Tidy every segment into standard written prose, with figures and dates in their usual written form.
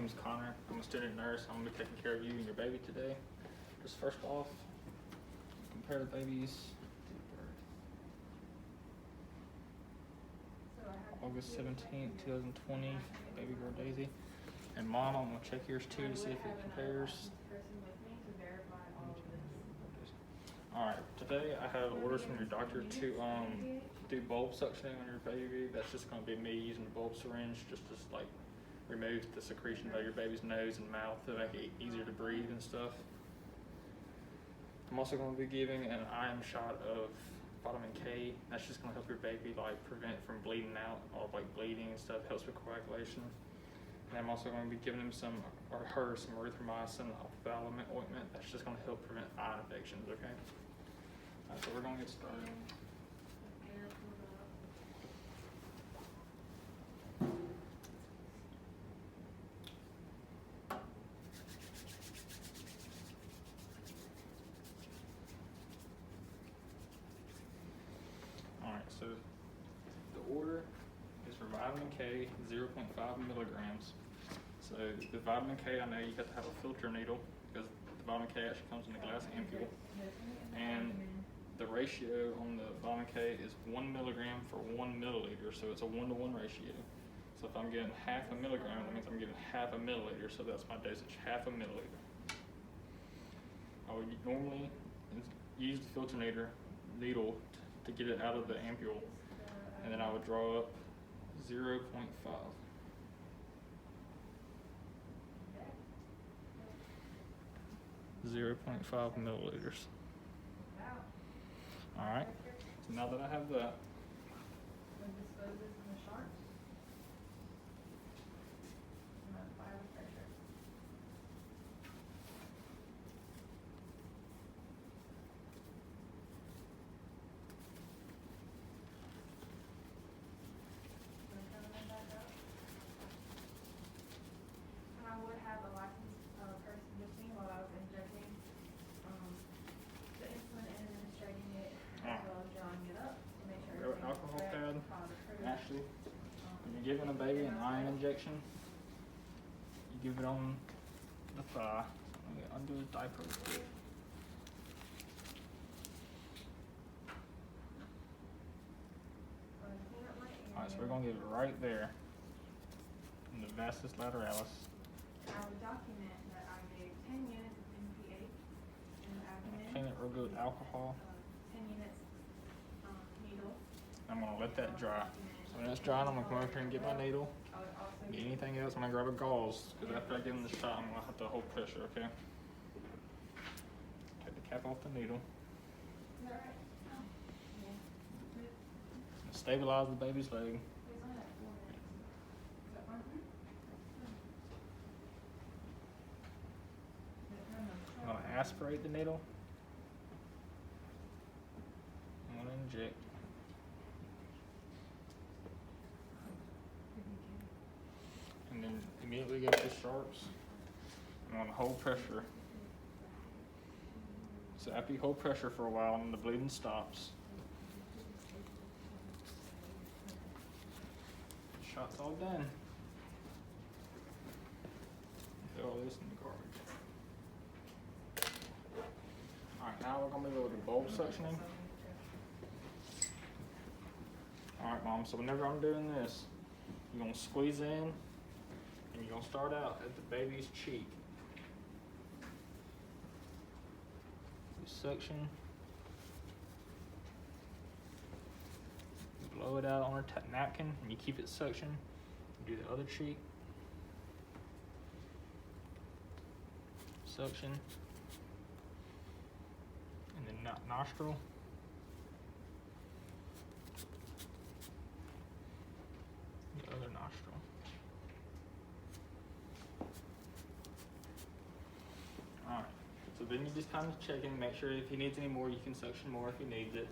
name is Connor. I'm a student nurse. I'm gonna be taking care of you and your baby today. Just first off, compare the babies. August 17th, 2020, baby girl Daisy. And mom, I'm gonna check yours too to see if it compares. Alright, today I have orders from your doctor to do bulb suctioning on your baby. That's just gonna be me using the bulb syringe just to like remove the secretion out of your baby's nose and mouth to make it easier to breathe and stuff. I'm also gonna be giving an IM shot of vitamin K. That's just gonna help your baby like prevent from bleeding out or like bleeding and stuff, helps with coagulation. And I'm also gonna be giving him some erythromycin ophthalmic ointment. That's just gonna help prevent eye infections, okay? Alright, so we're gonna get started. Alright, so the order is for vitamin K, 0.5 milligrams. So the vitamin K, I know you have to have a filter needle because the vitamin K actually comes in a glass ampule. And the ratio on the vitamin K is 1 milligram for 1 milliliter, so it's a 1-to-1 ratio. So if I'm getting half a milligram, that means I'm getting half a milliliter, so that's my dosage, half a milliliter. I would normally use the filter needle to get it out of the ampule, and then I would draw up 0.5. 0.5 milliliters. Alright, so now that I have that, I would have a licensed person with me while I was injecting the insulin and administrating it, as well as drawing it up to make sure grab an everything's alcohol correct, pad. follow through. Ashley, when you're giving a baby an iron injection, you give it on the thigh. Let me undo the diaper real quick. Alright, so we're going to give it right there in the vastus lateralis. I would document that I gave 10 units of NPH in the abdomen. Clean it real good with alcohol. 10 units needle. I'm going to let that dry. So when it's drying, I'm going to come over here and get my needle. I would also Get anything else, I'm going to grab a gauze, because after I give them the shot, I'm going to have to hold pressure, okay? Take the cap off the needle. Is that right? Oh. Yeah. Stabilize the baby's leg. It's only like 4 minutes. Is that fine? I'm going to aspirate the needle. I'm going to inject. And then immediately go to sharps. I'm going to hold pressure. So after you hold pressure for a while and the bleeding stops, shot's all done. Throw all this in the garbage. Alright, now we're going to move over to bulb suctioning. Alright, Mom, so whenever I'm doing this, you're going to squeeze in and you're going to start out at the baby's cheek. You suction. You blow it out on a napkin and you keep it suction. You do the other cheek. Suction. And then nostril. The other nostril. Alright, so then you just kind of check in, make sure if he needs any more, you can suction more if he needs it.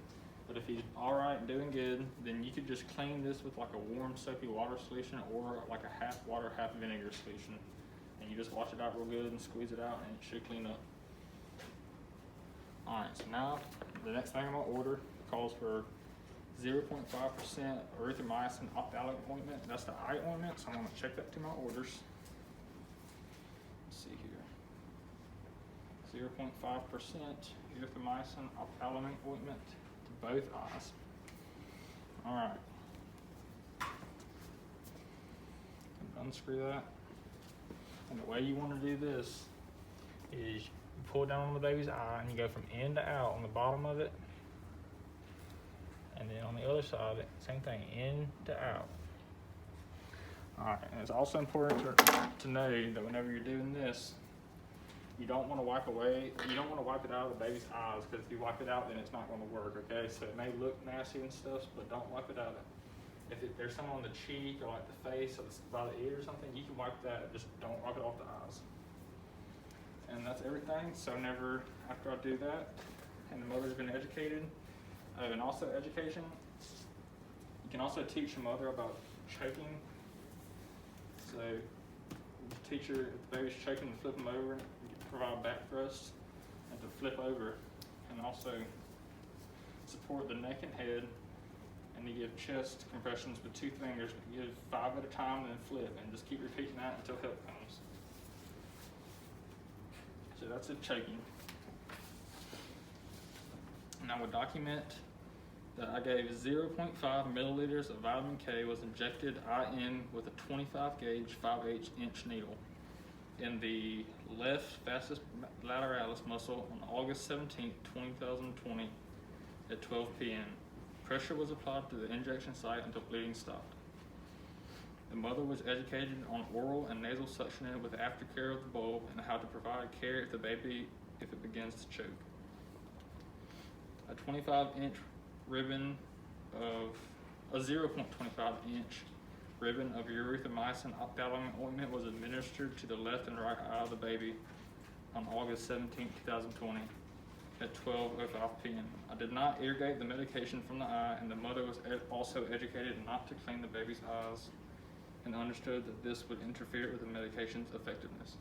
But if he's alright and doing good, then you could just clean this with like a warm soapy water solution or like a half water, half vinegar solution. And you just wash it out real good and squeeze it out and it should clean up. Alright, so now the next thing I'm going to order calls for 0.5% erythromycin ophthalmic ointment. That's the eye ointment, so I'm going to check that to my orders. 0.5% erythromycin ophthalmic ointment to both eyes. All right. Unscrew that. And the way you want to do this is you pull down on the baby's eye and you go from in to out on the bottom of it. And then on the other side, same thing, in to out. Alright, and it's also important to know that whenever you're doing this, you don't want to wipe it out of the baby's eyes, because if you wipe it out, then it's not going to work, okay? So it may look nasty and stuff, but don't wipe it out. If there's some on the cheek or like the face or by the ear or something, you can wipe that, just don't wipe it off the eyes. And that's everything. So after I do that, and the mother's been educated, and also education, you can also teach your mother about choking. So you teach her, if the baby's choking, to flip them over, you provide back thrusts, and to flip over, and also support the neck and head, and you give chest compressions with 2 fingers. You give 5 at a time, and then flip, and just keep repeating that until help comes. So that's it, choking. And I would document that I gave 0.5 milliliters of vitamin K was injected IN with a 25 gauge 5/8 inch needle in the left vastus lateralis muscle on August 17, 2020 at 12 p.m. Pressure was applied to the injection site until bleeding stopped. The mother was educated on oral and nasal suctioning with aftercare of the bulb and how to provide care if it begins to choke. A 0.25 inch ribbon of erythromycin ophthalmic ointment was administered to the left and right eye of the baby on August 17, 2020 at 12:05 p.m. I did not irrigate the medication from the eye, and the mother was also educated not to clean the baby's eyes and understood that this would interfere with the medication's effectiveness.